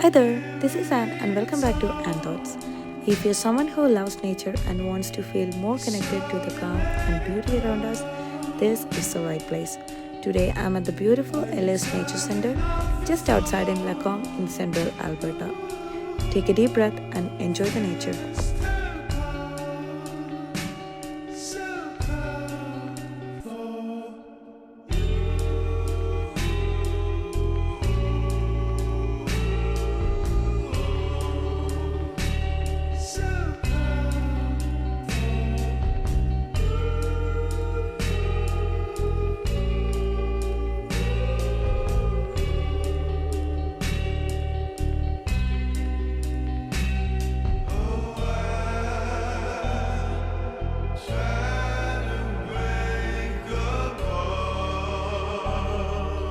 Hi there, this is Anne and welcome back to Anne Thoughts. If you're someone who loves nature and wants to feel more connected to the calm and beauty around us, this is the right place. Today I'm at the beautiful Ellis Nature Center just outside in Lacombe in central Alberta. Take a deep breath and enjoy the nature.